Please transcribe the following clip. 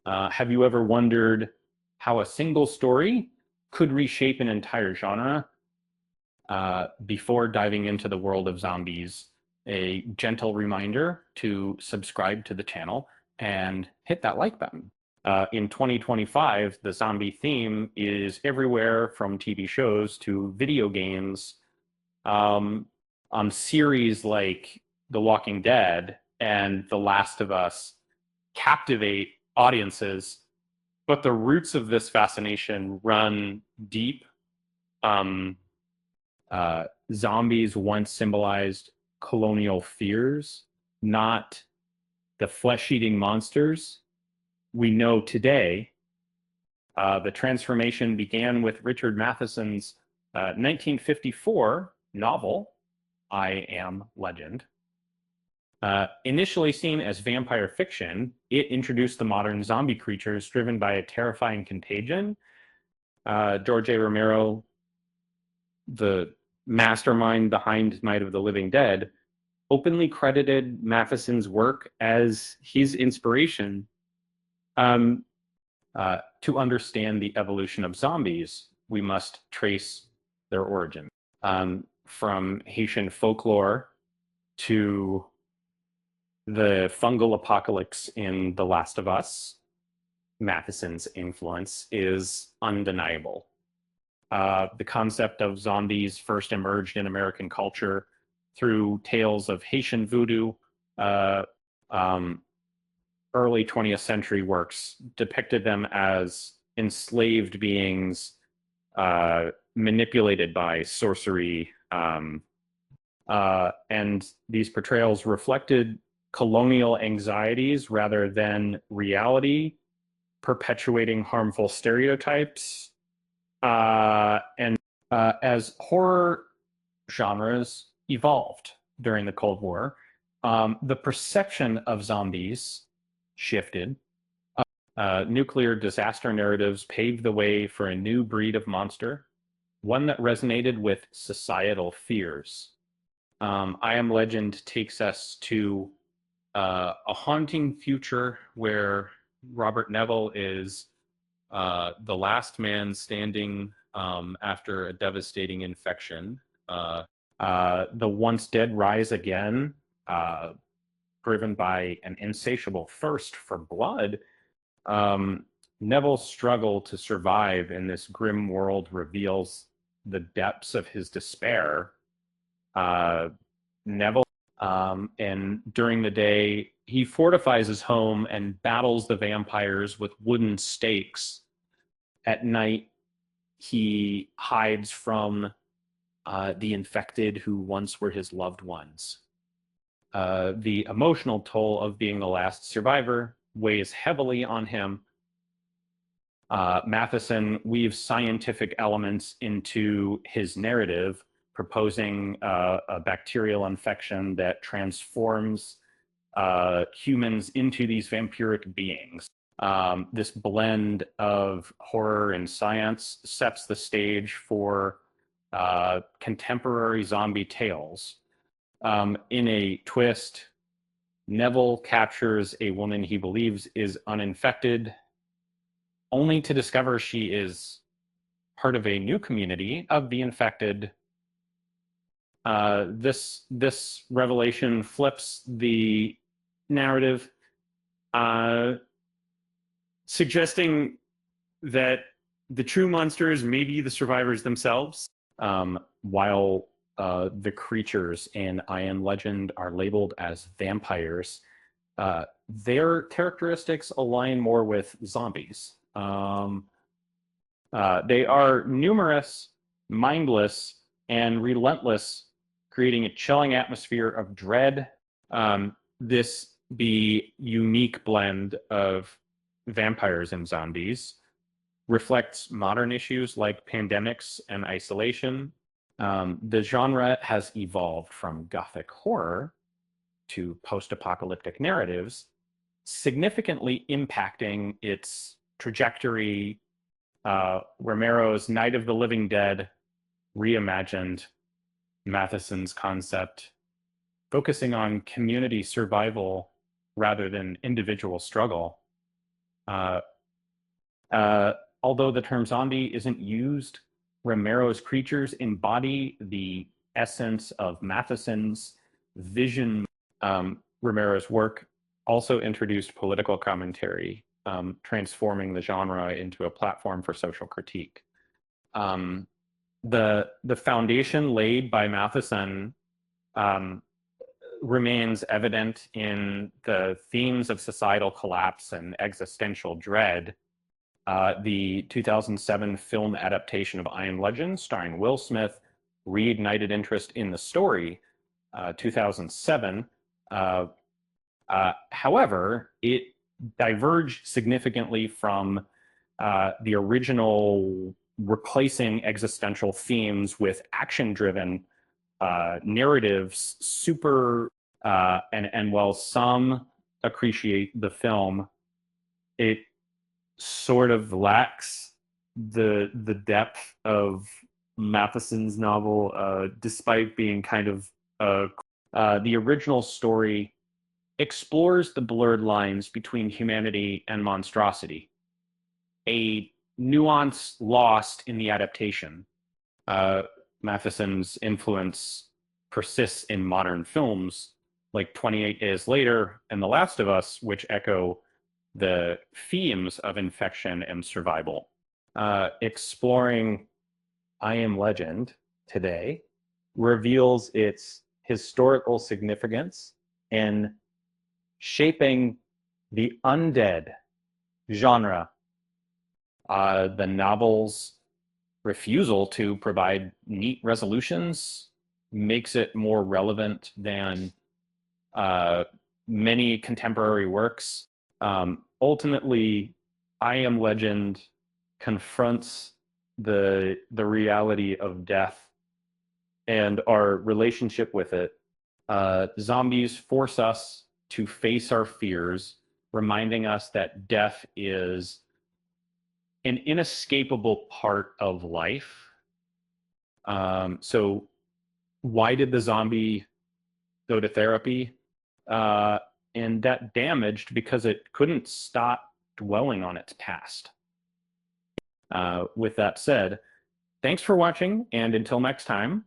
Have you ever wondered how a single story could reshape an entire genre? Before diving into the world of zombies, a gentle reminder to subscribe to the channel and hit that like button. In 2025, the zombie theme is everywhere from TV shows to video games, um, on series like The Walking Dead and The Last of Us captivate audiences, but the roots of this fascination run deep. Um, Zombies once symbolized colonial fears, not the flesh eating monsters we know today. The transformation began with Richard Matheson's 1954 novel, I Am Legend. Initially seen as vampire fiction, it introduced the modern zombie creatures driven by a terrifying contagion. George A. Romero, the mastermind behind Night of the Living Dead, openly credited Matheson's work as his inspiration. Um, to understand the evolution of zombies, we must trace their origin. From Haitian folklore to the fungal apocalypse in The Last of Us, Matheson's influence is undeniable. The concept of zombies first emerged in American culture through tales of Haitian voodoo. Uh, um, Early 20th century works depicted them as enslaved beings, manipulated by sorcery. And these portrayals reflected colonial anxieties rather than reality, perpetuating harmful stereotypes. And as horror genres evolved during the Cold War, the perception of zombies shifted. Nuclear disaster narratives paved the way for a new breed of monster, one that resonated with societal fears. I Am Legend takes us to a haunting future where Robert Neville is the last man standing after a devastating infection. The once dead rise again, driven by an insatiable thirst for blood. Um, Neville's struggle to survive in this grim world reveals the depths of his despair. Neville, and during the day, he fortifies his home and battles the vampires with wooden stakes. At night, he hides from the infected who once were his loved ones. The emotional toll of being the last survivor weighs heavily on him. Matheson weaves scientific elements into his narrative, proposing a bacterial infection that transforms humans into these vampiric beings. This blend of horror and science sets the stage for contemporary zombie tales. In a twist, Neville captures a woman he believes is uninfected, only to discover she is part of a new community of the infected. This revelation flips the narrative, uh, suggesting that the true monsters may be the survivors themselves, while the creatures in I Am Legend are labeled as vampires. Their characteristics align more with zombies. They are numerous, mindless, and relentless, creating a chilling atmosphere of dread. This the unique blend of vampires and zombies reflects modern issues like pandemics and isolation. The genre has evolved from gothic horror to post-apocalyptic narratives, significantly impacting its trajectory. Romero's Night of the Living Dead reimagined Matheson's concept, focusing on community survival rather than individual struggle. Uh, uh, Although the term zombie isn't used, Romero's creatures embody the essence of Matheson's vision. Romero's work also introduced political commentary, transforming the genre into a platform for social critique. Um, the foundation laid by Matheson um, remains evident in the themes of societal collapse and existential dread. The 2007 film adaptation of I Am Legend, starring Will Smith, reignited interest in the story. 2007. However, it diverged significantly from the original, replacing existential themes with action-driven narratives. And while some appreciate the film, it sort of lacks the depth of Matheson's novel, despite being kind of the original story explores the blurred lines between humanity and monstrosity, a nuance lost in the adaptation. Matheson's influence persists in modern films like 28 Days Later and The Last of Us, which echo the themes of infection and survival. Exploring I Am Legend today reveals its historical significance in shaping the undead genre. The novel's refusal to provide neat resolutions makes it more relevant than many contemporary works. Ultimately, I Am Legend confronts the reality of death and our relationship with it. Zombies force us to face our fears, reminding us that death is an inescapable part of life. So why did the zombie go to therapy? And that damaged because it couldn't stop dwelling on its past. With that said, thanks for watching, and until next time,